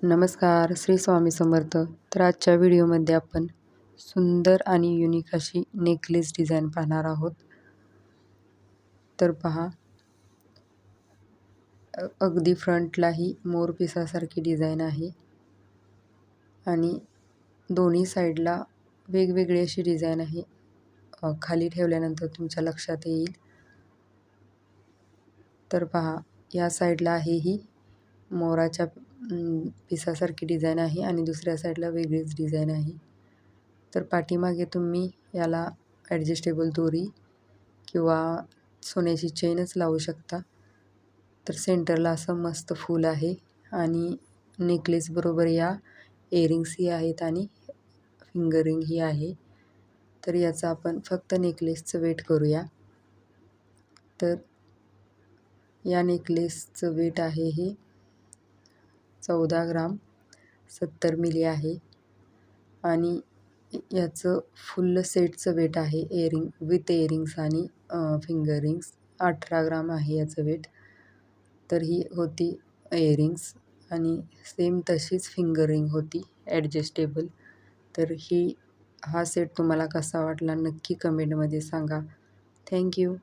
नमस्कार, श्री स्वामी समर्थ. तर आजच्या व्हिडिओमध्ये आपण सुंदर आणि युनिक अशी नेकलेस डिझाईन पाहणार आहोत. तर पहा, अगदी फ्रंटलाही मोरपिसासारखी डिझाईन आहे आणि दोन्ही साईडला वेगवेगळी अशी डिझाईन आहे. खाली ठेवल्यानंतर तुमच्या लक्षात येईल. तर पहा, या साईडला आहे ही मोराच्या पिसासारखी डिझाईन आहे आणि दुसऱ्या साईडला वेगळीच डिझाईन आहे. तर पाठीमागे तुम्ही याला ॲडजस्टेबल दोरी किंवा सोन्याची चेनच लावू शकता. तर सेंटरला असं मस्त फूल आहे आणि नेकलेस बरोबर या इयरिंग्सही आहेत आणि फिंगरिंगही आहे. तर याचं आपण फक्त नेकलेसचं वेट करूया. तर या नेकलेसचं वेट आहे हे 14 ग्राम 70 मिली आहे आणि याचं फुल सेटचं वेट आहे विथ इयरिंग्स आणि फिंगरिंग्स 18 ग्राम आहे याचं वेट. तर ही होती इयरिंग्स आणि सेम तशीच फिंगरिंग होती ॲडजस्टेबल. तर हा सेट तुम्हाला कसा वाटला नक्की कमेंटमध्ये सांगा. थँक्यू.